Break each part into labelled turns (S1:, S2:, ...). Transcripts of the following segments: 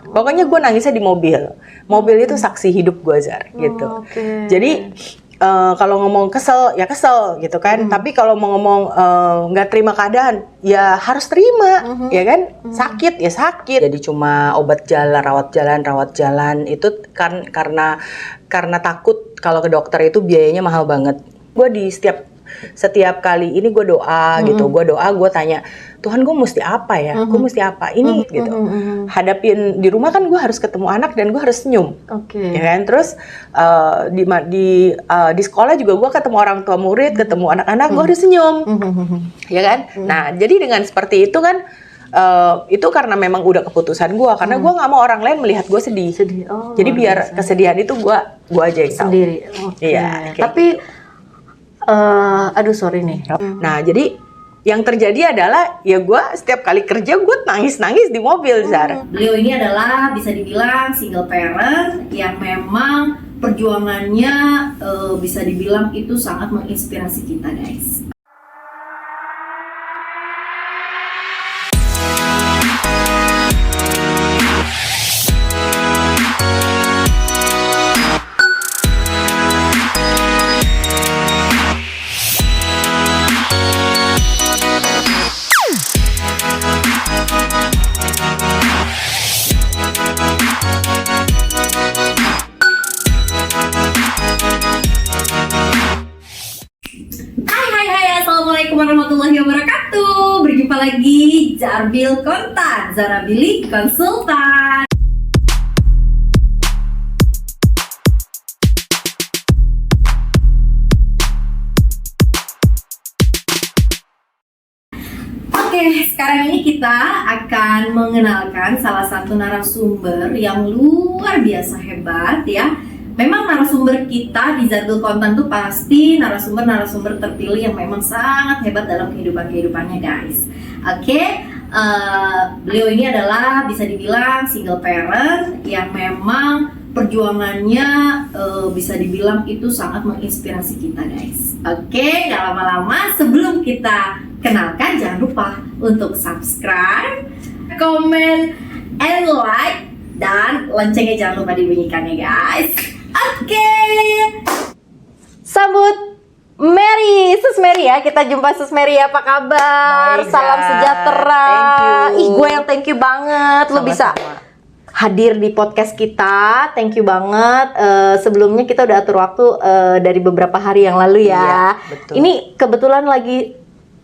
S1: Pokoknya gue nangisnya di mobil. Mobil itu saksi hidup gue, Zar, gitu.
S2: Okay.
S1: Jadi kalau ngomong kesel, ya kesel gitu kan. Tapi kalau mau ngomong nggak terima keadaan, ya harus terima, ya kan. Sakit, ya sakit. Jadi cuma obat jalan, rawat jalan itu kan karena takut kalau ke dokter itu biayanya mahal banget. Gue di setiap kali ini gue doa gitu, gue tanya, Tuhan gue mesti apa ya, gue mesti apa ini gitu. Hadapin di rumah kan gue harus ketemu anak dan gue harus senyum, ya kan. Terus di sekolah juga gue ketemu orang tua murid, ketemu anak-anak, gue harus senyum, ya kan. Nah jadi dengan seperti itu kan, itu karena memang udah keputusan gue, karena gue nggak mau orang lain melihat gue sedih.
S2: Oh,
S1: jadi biar kesedihan itu gue aja yang tahu.
S2: Sendiri.
S1: Iya.
S2: Tapi aduh sorry nih.
S1: Nah jadi yang terjadi adalah ya gue setiap kali kerja gue nangis di mobil, Zar.
S3: Beliau ini adalah bisa dibilang single parent yang memang perjuangannya bisa dibilang itu sangat menginspirasi kita, guys. Assalamualaikum warahmatullahi wabarakatuh. Berjumpa lagi Zarbil Kontan, Zarabili Konsultan. Oke, sekarang ini kita akan mengenalkan salah satu narasumber yang luar biasa hebat ya. Memang narasumber kita di Zarbil Kontan tuh pasti narasumber terpilih yang memang sangat hebat dalam kehidupannya, guys. Oke, beliau ini adalah bisa dibilang single parent yang memang perjuangannya bisa dibilang itu sangat menginspirasi kita, guys. Oke, gak lama-lama sebelum kita kenalkan, jangan lupa untuk subscribe, comment, and like, dan loncengnya jangan lupa dibunyikan ya, guys. Oke.
S2: Sambut Mary, Sus Mary ya. Kita jumpa Sus Mary, apa kabar?
S1: Baik,
S2: Salam sejahtera.
S1: thank you.
S2: Gue yang thank you banget. Lo bisa hadir di podcast kita. Thank you banget. Sebelumnya kita udah atur waktu dari beberapa hari yang lalu ya.
S1: Iya, betul.
S2: Ini kebetulan lagi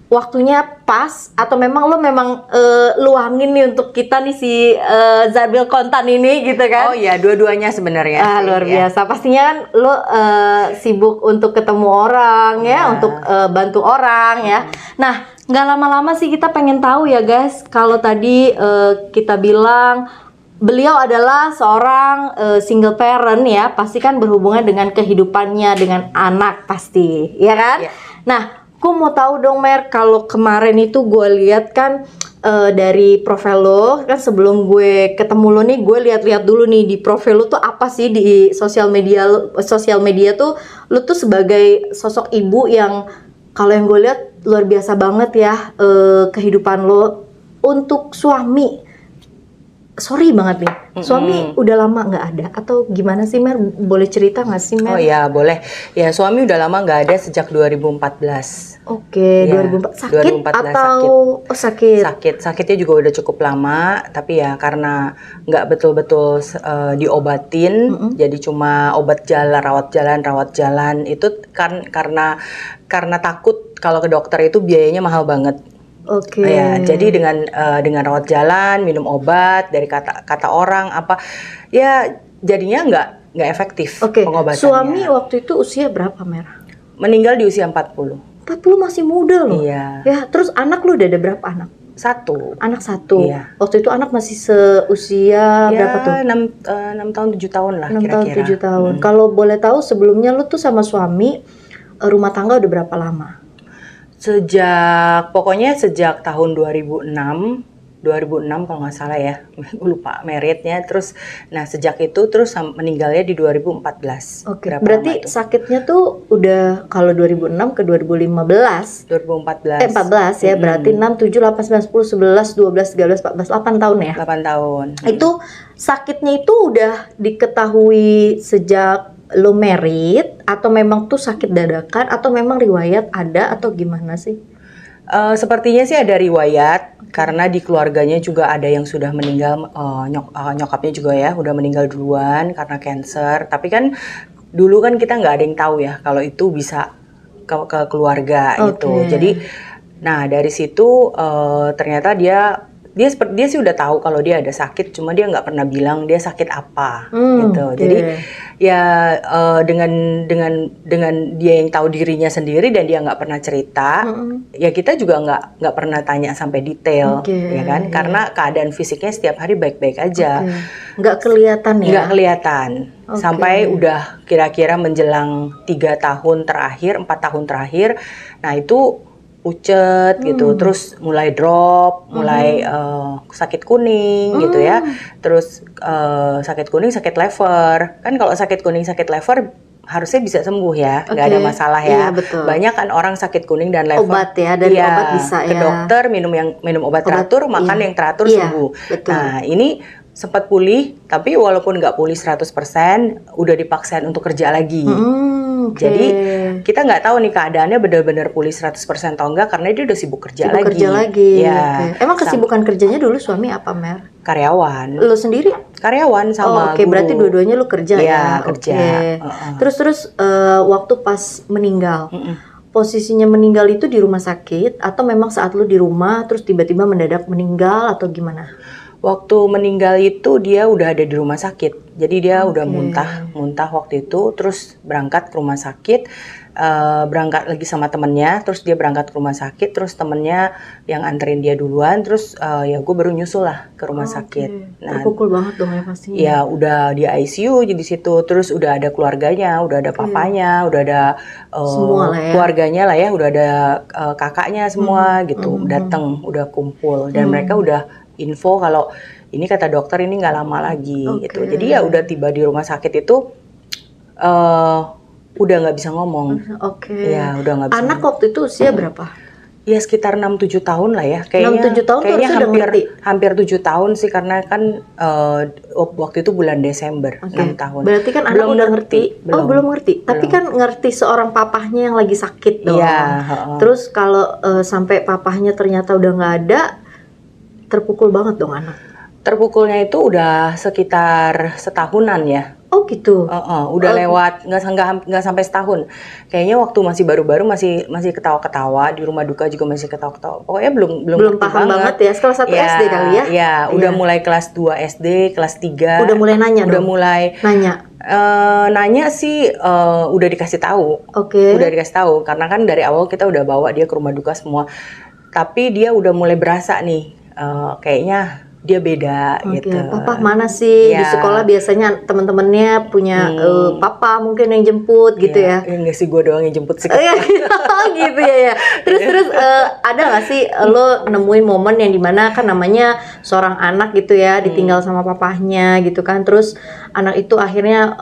S2: waktunya pas atau memang lo luangin nih untuk kita nih si Zarbil Kontan ini gitu kan?
S1: Oh iya, dua-duanya sebenarnya.
S2: Luar biasa. Pastinya kan lo sibuk untuk ketemu orang ya, untuk bantu orang ya. Nah, nggak lama-lama sih kita pengen tahu ya guys. Kalau tadi kita bilang beliau adalah seorang single parent ya, pasti kan berhubungan dengan kehidupannya dengan anak pasti, ya kan?
S1: Yeah.
S2: Nah, gue mau tahu dong Mer, kalau kemarin itu gue lihat kan dari profil lo kan, sebelum gue ketemu lo nih, gue lihat-lihat dulu nih di profil lo tuh apa sih di sosial media tuh lo tuh sebagai sosok ibu yang kalau yang gue lihat luar biasa banget ya, kehidupan lo untuk suami. Sorry banget nih, suami udah lama nggak ada atau gimana sih Mer? Boleh cerita nggak sih Mer?
S1: Oh iya, boleh. Ya, suami udah lama nggak ada sejak 2014.
S2: Oke,
S1: Ya,
S2: 2014. Sakit
S1: 2014
S2: atau sakit?
S1: Sakitnya juga udah cukup lama, tapi ya karena nggak betul-betul diobatin, jadi cuma obat jalan, rawat jalan itu kan karena takut kalau ke dokter itu biayanya mahal banget.
S2: Oke.
S1: Ya, jadi dengan rawat jalan, minum obat dari kata orang apa, ya jadinya nggak efektif pengobatannya.
S2: Suami waktu itu usia berapa Mer?
S1: Meninggal di usia 40.
S2: 40 masih muda loh.
S1: Iya.
S2: Ya, terus anak lu udah ada berapa anak? Anak satu.
S1: Iya.
S2: Waktu itu anak masih seusia berapa tuh?
S1: 6 tahun 7 tahun lah
S2: 6
S1: kira-kira.
S2: tahun 7 tahun. Kalau boleh tahu sebelumnya lu tuh sama suami rumah tangga udah berapa lama?
S1: Pokoknya sejak tahun 2006 2006 kalau nggak salah ya, gue lupa meritnya. Terus, nah sejak itu terus meninggalnya di 2014.
S2: Oke,
S1: Berapa
S2: berarti
S1: lama tuh?
S2: sakitnya tuh udah kalau 2006 ke 2015.
S1: 2014.
S2: 14 ya, berarti 6, 7, 8, 9, 10, 11, 12, 13, 14, 8 tahun ya?
S1: 8 tahun.
S2: Itu sakitnya itu udah diketahui sejak lo merit atau memang tuh sakit dadakan atau memang riwayat ada atau gimana sih?
S1: Sepertinya sih ada riwayat karena di keluarganya juga ada yang sudah meninggal, nyokapnya juga ya udah meninggal duluan karena cancer. Tapi kan dulu kan kita nggak ada yang tahu ya kalau itu bisa ke keluarga gitu. Jadi, nah dari situ ternyata dia sih udah tahu kalau dia ada sakit, cuma dia nggak pernah bilang dia sakit apa gitu. Jadi ya dengan dia yang tahu dirinya sendiri dan dia nggak pernah cerita, ya kita juga nggak pernah tanya sampai detail, ya kan? Karena keadaan fisiknya setiap hari baik-baik aja,
S2: nggak kelihatan ya?
S1: Nggak kelihatan sampai udah kira-kira menjelang 3 tahun terakhir, 4 tahun terakhir, nah itu pucet gitu, terus mulai drop, mulai sakit kuning gitu ya, terus sakit kuning, sakit lever, kan kalau sakit kuning, sakit lever harusnya bisa sembuh ya, nggak ada masalah ya.
S2: Iya, betul.
S1: Banyak kan orang sakit kuning dan lever,
S2: obat ya, dari obat bisa
S1: ke
S2: ya.
S1: dokter minum obat teratur, makan yang teratur sembuh.
S2: Betul.
S1: Nah ini sempat pulih, tapi walaupun nggak pulih 100%, udah dipaksain untuk kerja lagi. Jadi kita nggak tahu nih keadaannya benar-benar pulih 100% atau enggak karena dia udah sibuk kerja lagi. Ya.
S2: Emang kesibukan kerjanya dulu suami apa, Mer?
S1: Karyawan.
S2: Lu sendiri?
S1: Karyawan sama
S2: guru. Berarti dua-duanya lu kerja ya?
S1: Kerja.
S2: Terus waktu pas meninggal, posisinya meninggal itu di rumah sakit atau memang saat lu di rumah terus tiba-tiba mendadak meninggal atau gimana?
S1: Waktu meninggal itu dia udah ada di rumah sakit, jadi dia udah muntah waktu itu, terus berangkat ke rumah sakit, berangkat lagi sama temennya, terus dia berangkat ke rumah sakit, terus temennya yang anterin dia duluan, terus ya gue baru nyusul lah ke rumah sakit.
S2: Nah, terpukul banget dong ya pastinya.
S1: Ya udah di ICU jadi situ, terus udah ada keluarganya, udah ada papanya, udah ada
S2: semua lah ya.
S1: Keluarganya lah ya, udah ada kakaknya semua gitu, datang, udah kumpul dan mereka udah info kalau ini kata dokter ini nggak lama lagi gitu. Jadi ya udah tiba di rumah sakit itu udah nggak bisa ngomong. Ya udah nggak bisa.
S2: Anak waktu itu usia berapa?
S1: Ya sekitar 6-7 tahun lah ya. Kayaknya
S2: 6-7 tahun kayaknya
S1: hampir 7 tahun sih karena kan waktu itu bulan Desember 6 tahun.
S2: Berarti kan anak udah ngerti. Belum ngerti. Tapi kan ngerti seorang papahnya yang lagi sakit dong. Terus kalau sampai papahnya ternyata udah nggak ada, terpukul banget dong anak.
S1: Terpukulnya itu udah sekitar setahunan ya.
S2: Oh gitu.
S1: Udah lewat nggak sampai setahun. Kayaknya waktu masih baru-baru masih ketawa-ketawa, di rumah duka juga masih ketawa-ketawa. Pokoknya belum
S2: paham banget ya. Kelas 1 SD kali ya.
S1: Iya, udah mulai kelas 2 SD, kelas 3.
S2: Udah mulai nanya
S1: udah
S2: dong.
S1: mulai
S2: nanya.
S1: Nanya sih udah dikasih tahu. Udah dikasih tahu karena kan dari awal kita udah bawa dia ke rumah duka semua. Tapi dia udah mulai berasa nih kayaknya dia beda gitu.
S2: Papa mana sih? Di sekolah biasanya teman-temannya punya papa mungkin yang jemput gitu ya.
S1: Enggak sih, gue doang yang jemput sih.
S2: Gitu ya. Terus ada nggak sih lo nemuin momen yang dimana kan namanya seorang anak gitu ya ditinggal sama papahnya gitu kan. Terus anak itu akhirnya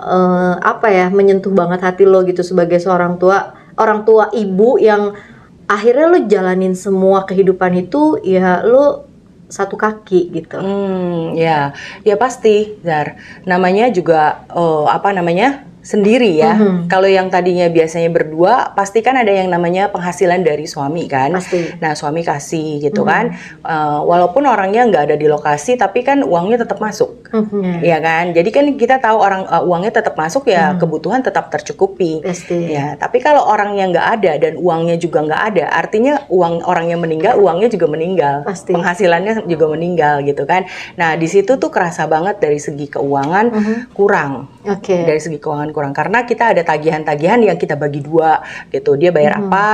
S2: menyentuh banget hati lo gitu sebagai seorang orang tua ibu yang akhirnya lo jalanin semua kehidupan itu ya lo satu kaki gitu.
S1: Ya pasti, Zar. Namanya juga sendiri ya. Kalau yang tadinya biasanya berdua, pasti kan ada yang namanya penghasilan dari suami kan.
S2: Pasti.
S1: Nah suami kasih gitu kan. Walaupun orangnya nggak ada di lokasi, tapi kan uangnya tetap masuk, ya kan. Jadi kan kita tahu uangnya tetap masuk ya, kebutuhan tetap tercukupi.
S2: Pasti.
S1: Ya. Tapi kalau orangnya nggak ada dan uangnya juga nggak ada, artinya orang yang meninggal, uangnya juga meninggal.
S2: Pasti.
S1: Penghasilannya juga meninggal gitu kan. Nah di situ tuh kerasa banget dari segi keuangan kurang. Dari segi keuangan kurang karena kita ada tagihan-tagihan yang kita bagi dua gitu. Dia bayar apa,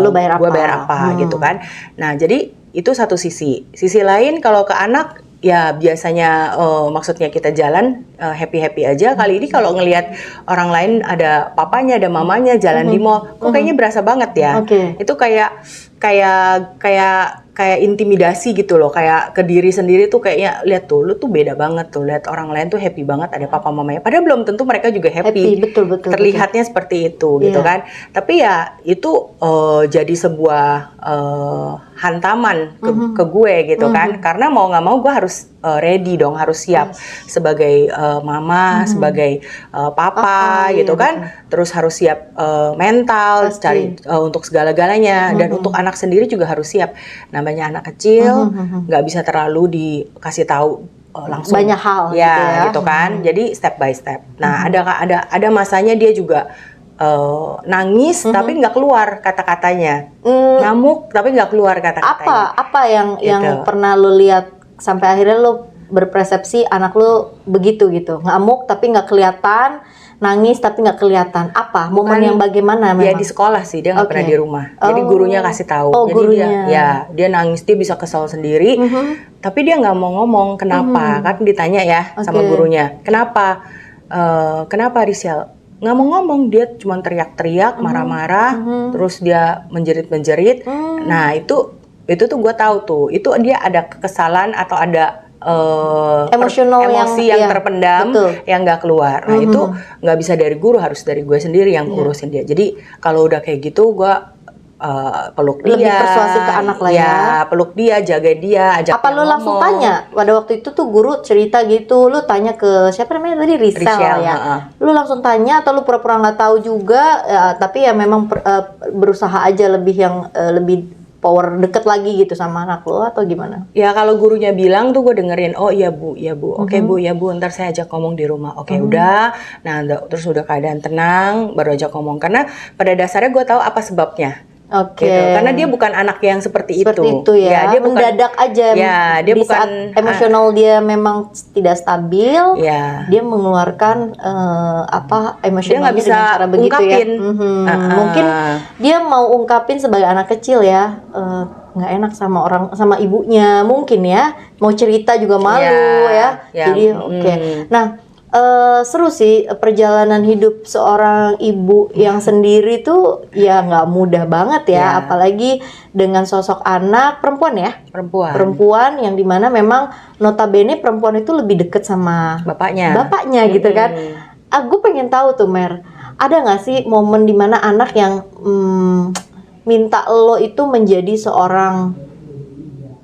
S2: lo bayar
S1: gue bayar apa gitu kan. Nah jadi itu satu sisi. Sisi lain kalau ke anak ya biasanya maksudnya kita jalan happy-happy aja. Kali ini kalau ngelihat orang lain ada papanya, ada mamanya jalan di mall, kok kayaknya berasa banget ya. Itu kayak kayak intimidasi gitu loh, kayak ke diri sendiri tuh kayaknya lihat tuh lu tuh beda banget tuh, lihat orang lain tuh happy banget ada papa mamanya, padahal belum tentu mereka juga happy.
S2: betul.
S1: Terlihatnya seperti itu gitu
S2: Iya.
S1: kan, tapi ya itu jadi sebuah hantaman ke gue gitu kan, karena mau nggak mau gue harus ready dong, harus siap sebagai mama, sebagai papa
S2: Iya,
S1: gitu kan, terus harus siap mental,
S2: Pasti.
S1: cari untuk segala-galanya, dan untuk anak sendiri juga harus siap. Namanya anak kecil, nggak bisa terlalu dikasih tahu langsung
S2: Banyak hal
S1: ya,
S2: gitu ya.
S1: gitu kan. Jadi step by step. Nah, ada masanya dia juga nangis tapi nggak keluar kata-katanya, ngamuk tapi nggak keluar kata-katanya.
S2: Apa yang
S1: Gitu.
S2: pernah lu lihat sampai akhirnya lu berpersepsi anak lu begitu gitu, ngamuk tapi nggak kelihatan, nangis tapi nggak kelihatan, apa momen yang bagaimana
S1: Ya
S2: memang?
S1: di sekolah sih, dia nggak
S2: Oke.
S1: pernah di rumah. Jadi
S2: Oh.
S1: gurunya kasih tahu.
S2: Oh,
S1: Jadi
S2: gurunya.
S1: dia nangis, dia bisa kesal sendiri. Tapi dia nggak mau ngomong kenapa. Kan ditanya ya sama
S2: Oke.
S1: gurunya, kenapa? Kenapa Rizal? Nggak mau ngomong, dia cuma teriak-teriak, marah-marah, terus dia menjerit-menjerit. Nah itu tuh gue tahu tuh, itu dia ada kekesalan atau ada
S2: Emosional
S1: emosi
S2: yang-
S1: yang
S2: iya,
S1: terpendam,
S2: betul.
S1: yang nggak keluar. Nah itu nggak bisa dari guru, harus dari gue sendiri yang urusin dia. Jadi kalau udah kayak gitu gue peluk dia,
S2: Lebih persuasif ke anak lah ya.
S1: peluk dia, jaga dia, ajak
S2: Apa
S1: dia
S2: lu langsung
S1: ngomong.
S2: tanya pada waktu itu tuh guru cerita gitu, lu tanya ke siapa namanya tadi, Rizal
S1: Rizal,
S2: ya?
S1: heeh.
S2: Lu langsung tanya atau lu pura-pura nggak tahu juga, ya, tapi ya memang berusaha aja lebih yang lebih power deket lagi gitu sama anak lu atau gimana?
S1: Ya kalau gurunya bilang tuh gue dengerin, oh iya bu, oke bu, ya bu, ntar saya ajak ngomong di rumah, oke udah, nah terus udah keadaan tenang, baru ajak ngomong, karena pada dasarnya gue tahu apa sebabnya.
S2: Oke.
S1: Gitu. Karena dia bukan anak yang seperti
S2: Seperti itu ya,
S1: dia bukan,
S2: mendadak aja.
S1: Ya, dia
S2: di
S1: bukan
S2: saat emosional dia memang tidak stabil,
S1: ya.
S2: dia mengeluarkan
S1: Dia
S2: emosionalnya
S1: nggak bisa
S2: dengan cara begitu
S1: ungkapin.
S2: ya. Mungkin dia mau ungkapin sebagai anak kecil ya, nggak enak sama sama ibunya mungkin ya, mau cerita juga malu ya.
S1: ya,
S2: Jadi oke. Nah, seru sih perjalanan hidup seorang ibu yang sendiri tuh ya nggak mudah banget ya,
S1: Ya.
S2: apalagi dengan sosok anak perempuan ya,
S1: perempuan
S2: yang dimana memang notabene perempuan itu lebih deket sama
S1: bapaknya
S2: gitu kan. Aku pengen tahu tuh Mer, ada nggak sih momen dimana anak yang minta lo itu menjadi seorang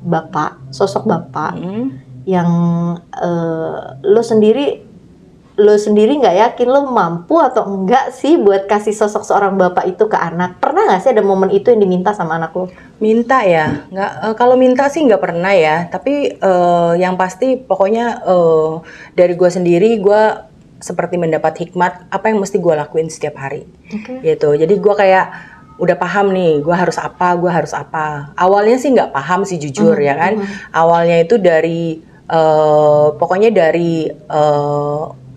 S2: bapak, sosok bapak yang lo sendiri nggak yakin lo mampu atau enggak sih buat kasih sosok seorang bapak itu ke anak? Pernah nggak sih ada momen itu yang diminta sama anak lo?
S1: minta ya, nggak kalau minta sih nggak pernah ya, tapi yang pasti pokoknya dari gue sendiri, gue seperti mendapat hikmat apa yang mesti gue lakuin setiap hari. Gitu. Jadi gue kayak udah paham nih, gue harus apa. Awalnya sih nggak paham sih jujur ya kan. Awalnya itu dari pokoknya dari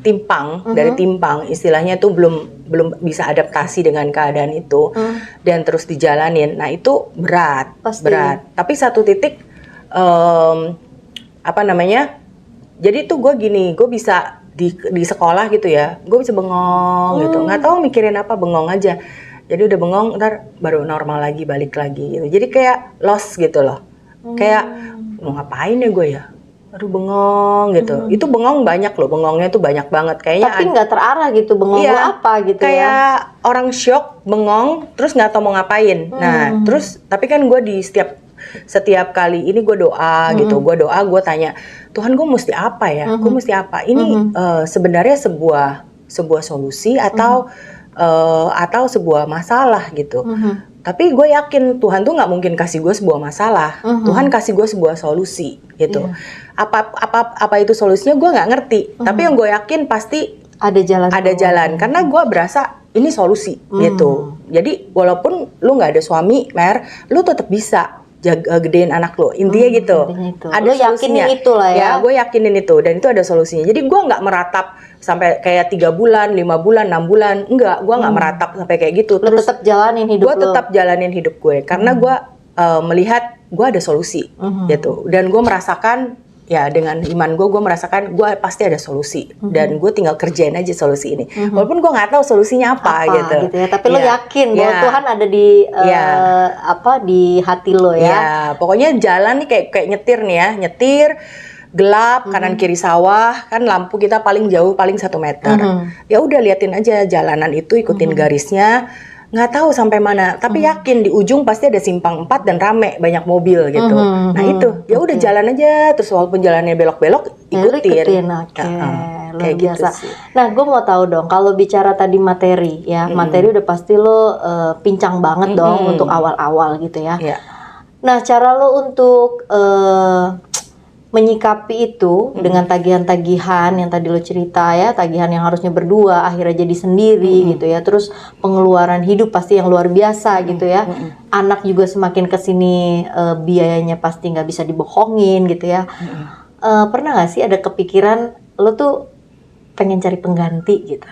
S1: timpang, istilahnya tuh belum bisa adaptasi dengan keadaan itu, dan terus dijalanin. Nah itu berat. Tapi satu titik jadi tuh gue gini, gue bisa di sekolah gitu ya, gue bisa bengong gitu, nggak tahu mikirin apa, bengong aja. Jadi udah bengong, ntar baru normal lagi, balik lagi gitu. Jadi kayak lost gitu loh, kayak mau ngapain ya gue ya, aduh bengong gitu. Itu bengong banyak loh, bengongnya tuh banyak banget kayaknya.
S2: Tapi nggak terarah gitu, bengong lo apa gitu
S1: kayak
S2: ya?
S1: orang shock, bengong, terus nggak tahu mau ngapain. Nah terus tapi kan gue di setiap kali ini gue doa gitu, gue tanya, Tuhan gue mesti apa ya? Gue mesti apa? Ini sebenarnya sebuah solusi atau sebuah masalah gitu. Tapi gue yakin Tuhan tuh nggak mungkin kasih gue sebuah masalah. Tuhan kasih gue sebuah solusi gitu. Apa itu solusinya gue nggak ngerti. Tapi yang gue yakin pasti
S2: ada jalan.
S1: Karena gue berasa ini solusi gitu. Jadi walaupun lu nggak ada suami, Mer, lu tetap bisa gedein anak lo, intinya gitu.
S2: Ada yakinin itu lah ya.
S1: Gue yakinin itu, dan itu ada solusinya. Jadi gue nggak meratap sampai kayak 3 bulan, 5 bulan, 6 bulan, enggak. Gue nggak meratap sampai kayak gitu.
S2: Lo tetap jalanin hidup lo.
S1: Gue tetap jalanin hidup gue, karena gue melihat gue ada solusi gitu. Dan gue merasakan ya dengan iman gue merasakan gue pasti ada solusi dan gue tinggal kerjain aja solusi ini. Walaupun gue nggak tahu solusinya apa gitu.
S2: Ya. Tapi lo yakin bahwa
S1: Ya.
S2: Tuhan ada di di hati lo ya.
S1: Ya, pokoknya jalan nih kayak nyetir nih ya, nyetir gelap kanan kiri sawah, kan lampu kita paling jauh paling 1 meter. Ya udah liatin aja jalanan itu, ikutin garisnya, nggak tahu sampai mana, tapi yakin di ujung pasti ada simpang 4 dan rame banyak mobil gitu. Nah itu, ya udah jalan aja, terus walaupun jalannya belok-belok ikutin.
S2: Oke. Luar
S1: Kayak gitu
S2: biasa.
S1: sih.
S2: Nah, gue mau tahu dong, kalau bicara tadi materi ya, materi udah pasti lo pincang banget dong untuk awal-awal gitu ya.
S1: Ya.
S2: Nah, cara lo untuk menyikapi itu dengan tagihan-tagihan yang tadi lo cerita ya, tagihan yang harusnya berdua akhirnya jadi sendiri gitu ya, terus pengeluaran hidup pasti yang luar biasa gitu ya, anak juga semakin kesini biayanya pasti nggak bisa dibohongin gitu ya. Pernah nggak sih ada kepikiran lo tuh pengen cari pengganti gitu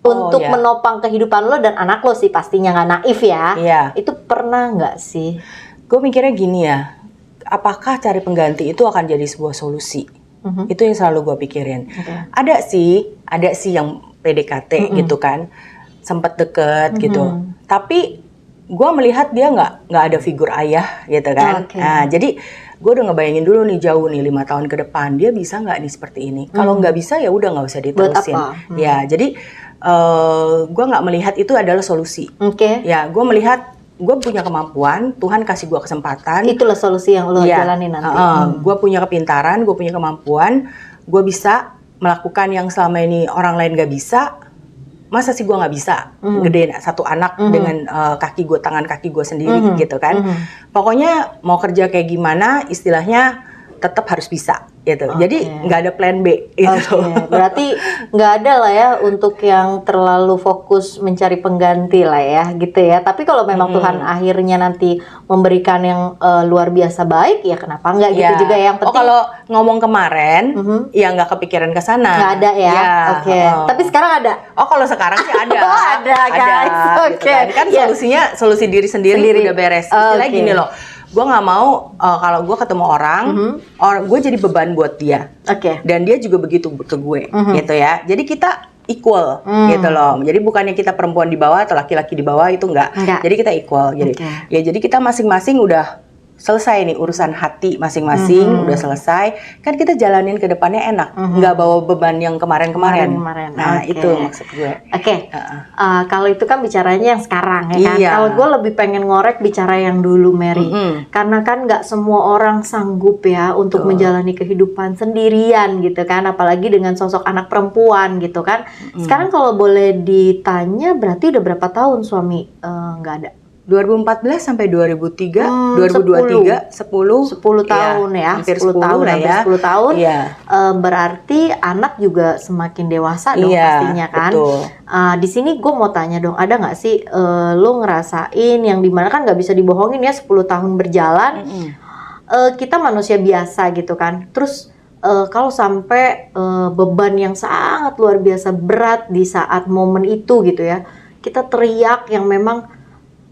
S2: untuk
S1: ya.
S2: menopang kehidupan lo dan anak lo sih, pastinya nggak naif ya.
S1: Iya.
S2: Itu pernah nggak sih?
S1: Gue mikirnya gini ya, apakah cari pengganti itu akan jadi sebuah solusi? Itu yang selalu gue pikirin. Ada sih yang PDKT gitu kan, sempet deket gitu. Tapi gue melihat dia nggak ada figur ayah gitu kan. Nah jadi gue udah ngebayangin dulu nih jauh nih 5 tahun ke depan dia bisa nggak nih seperti ini. Kalau nggak bisa ya udah nggak usah diterusin. Ya jadi gue nggak melihat itu adalah solusi. Ya gue melihat gue punya kemampuan, Tuhan kasih gue kesempatan.
S2: Itulah solusi yang lo jalani nanti.
S1: Gue punya kepintaran, gue punya kemampuan, gue bisa melakukan yang selama ini orang lain gak bisa. Masa sih gue nggak bisa gedein satu anak dengan tangan kaki gue sendiri gitu kan. Pokoknya mau kerja kayak gimana, istilahnya tetap harus bisa gitu. Jadi nggak ada plan B gitu.
S2: Berarti nggak ada lah ya untuk yang terlalu fokus mencari pengganti lah ya gitu ya. Tapi kalau memang Tuhan akhirnya nanti memberikan yang luar biasa baik, ya kenapa nggak gitu juga yang penting.
S1: kalau ngomong kemarin ya nggak kepikiran ke sana.
S2: Nggak ada ya. Tapi sekarang ada.
S1: Kalau sekarang sih ada.
S2: Ada guys.
S1: Gitu kan solusinya solusi diri sendiri udah beres. Istilahnya gini loh. Gue nggak mau kalau gue ketemu orang gue jadi beban buat dia. Dan dia juga begitu ke gue, gitu ya. Jadi kita equal, gitu loh. Jadi bukannya kita perempuan di bawah atau laki-laki di bawah, itu enggak. Jadi kita equal. Jadi kita masing-masing udah selesai nih urusan hati masing-masing, udah selesai. Kan kita jalanin ke depannya enak, nggak bawa beban yang kemarin-kemarin. Nah itu maksud gue.
S2: Kalau itu kan bicaranya yang sekarang ya kan. Kalau gue lebih pengen ngorek bicara yang dulu, Mary. Karena kan nggak semua orang sanggup ya untuk menjalani kehidupan sendirian gitu kan. Apalagi dengan sosok anak perempuan gitu kan. Sekarang kalau boleh ditanya, berarti udah berapa tahun suami nggak ada?
S1: 2014 sampai 2003, 2023, 10
S2: tahun ya,
S1: hampir
S2: 10 tahun
S1: lah ya.
S2: 10 tahun.
S1: Iya.
S2: Berarti anak juga semakin dewasa dong pastinya kan. Di sini gue mau tanya dong, ada nggak sih lo ngerasain yang dimana kan nggak bisa dibohongin ya, 10 tahun berjalan, kita manusia biasa gitu kan. Terus kalau sampai beban yang sangat luar biasa berat di saat momen itu gitu ya, kita teriak yang memang,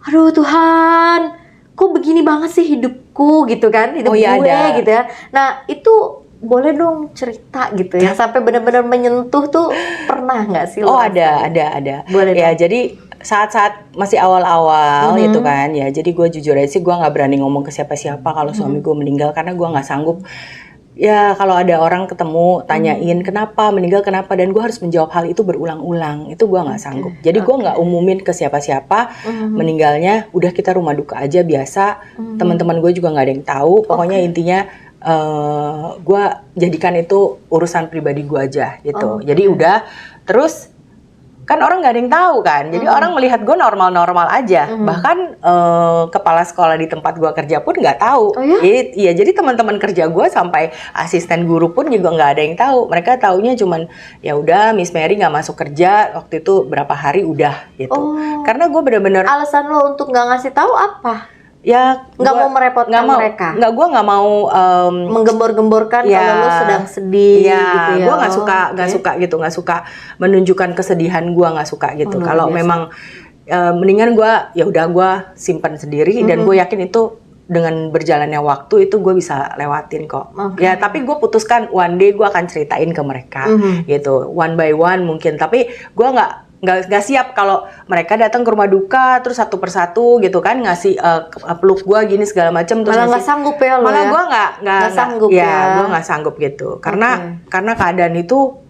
S2: aduh Tuhan, kok begini banget sih hidupku gitu kan, hidup gue gitu ya. Nah itu boleh dong cerita gitu ya, sampai benar-benar menyentuh tuh, pernah nggak sih?
S1: Ada.
S2: Boleh
S1: ya dong. Jadi saat-saat masih awal-awal gitu kan, ya jadi gue jujur aja sih gue nggak berani ngomong ke siapa-siapa kalau suami gue meninggal, karena gue nggak sanggup. Ya kalau ada orang ketemu tanyain kenapa meninggal, kenapa, dan gue harus menjawab hal itu berulang-ulang, itu gue nggak sanggup. Jadi gue nggak umumin ke siapa-siapa meninggalnya. Udah kita rumah duka aja biasa, teman-teman gue juga nggak ada yang tahu. Pokoknya intinya gue jadikan itu urusan pribadi gue aja gitu. Jadi udah, terus kan orang nggak ada yang tahu kan, jadi orang melihat gue normal-normal aja. Bahkan kepala sekolah di tempat gue kerja pun nggak tahu. Iya, jadi teman-teman kerja gue sampai asisten guru pun juga nggak ada yang tahu. Mereka taunya cuman ya udah Miss Mary nggak masuk kerja waktu itu berapa hari udah gitu. Karena gue bener-bener.
S2: Alasan lo untuk nggak ngasih tahu apa?
S1: Ya
S2: nggak mau merepotkan mereka.
S1: Gue nggak mau
S2: menggembor-gemborkan kalau lo sedang sedih gitu ya.
S1: Gue nggak suka menunjukkan kesedihan gue, nggak suka gitu. Kalau memang mendingan gue ya udah gue simpan sendiri, dan gue yakin itu dengan berjalannya waktu itu gue bisa lewatin kok.
S2: Oke.
S1: Ya tapi gue putuskan one day gue akan ceritain ke mereka gitu, one by one mungkin. Tapi gue nggak siap kalau mereka datang ke rumah duka terus satu persatu gitu kan ngasih peluk gue gini segala macam terus
S2: Malah nggak sanggup ya lo
S1: malah
S2: ya?
S1: gue nggak
S2: sanggup
S1: ya,
S2: ya.
S1: gue nggak sanggup gitu karena keadaan itu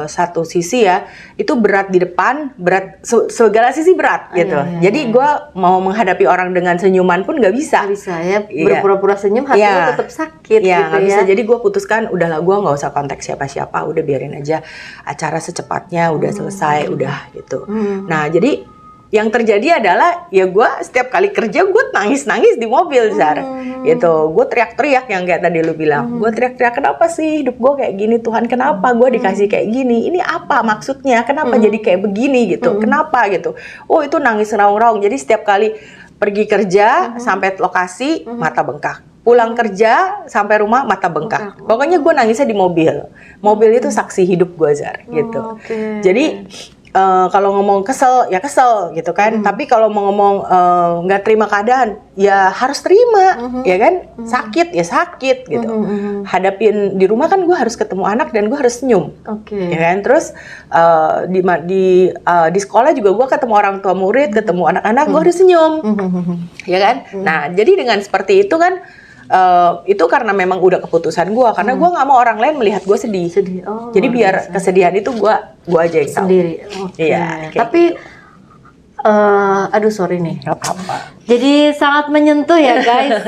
S1: satu sisi ya itu berat di depan, berat segala sisi berat gitu. Jadi gue mau menghadapi orang dengan senyuman pun nggak bisa.
S2: Nggak bisa ya,
S1: Iya.
S2: berpura-pura senyum hati lo tetap sakit
S1: Iya,
S2: gitu
S1: nggak
S2: ya.
S1: bisa. Jadi gue putuskan udahlah gue nggak usah kontak siapa-siapa, udah biarin aja acara secepatnya udah selesai, udah gitu. Nah jadi yang terjadi adalah ya gue setiap kali kerja gue nangis-nangis di mobil Zar gitu. Gue teriak-teriak yang kayak tadi lu bilang. Gue teriak-teriak, kenapa sih hidup gue kayak gini, Tuhan kenapa gue dikasih kayak gini, ini apa maksudnya, kenapa jadi kayak begini gitu, kenapa gitu. Oh itu nangis raung-raung. Jadi setiap kali pergi kerja sampai lokasi mata bengkak, pulang kerja sampai rumah mata bengkak. Pokoknya gue nangisnya di mobil. Mobil itu saksi hidup gue Zar gitu. Jadi kalau ngomong kesel ya kesel gitu kan, tapi kalau mau ngomong nggak terima keadaan ya harus terima, ya kan, sakit ya sakit gitu. Hadapin di rumah kan gue harus ketemu anak dan gue harus senyum, ya kan. Terus di sekolah juga gue ketemu orang tua murid, ketemu anak-anak gue harus senyum, ya kan. Nah jadi dengan seperti itu kan. Itu karena memang udah keputusan gue, karena gue nggak mau orang lain melihat gue sedih. Jadi biar kesedihan itu gue aja yang tahu.
S2: Sendiri.
S1: Iya.
S2: Tapi aduh sorry nih.
S1: Gak apa-apa.
S2: Jadi sangat menyentuh ya guys.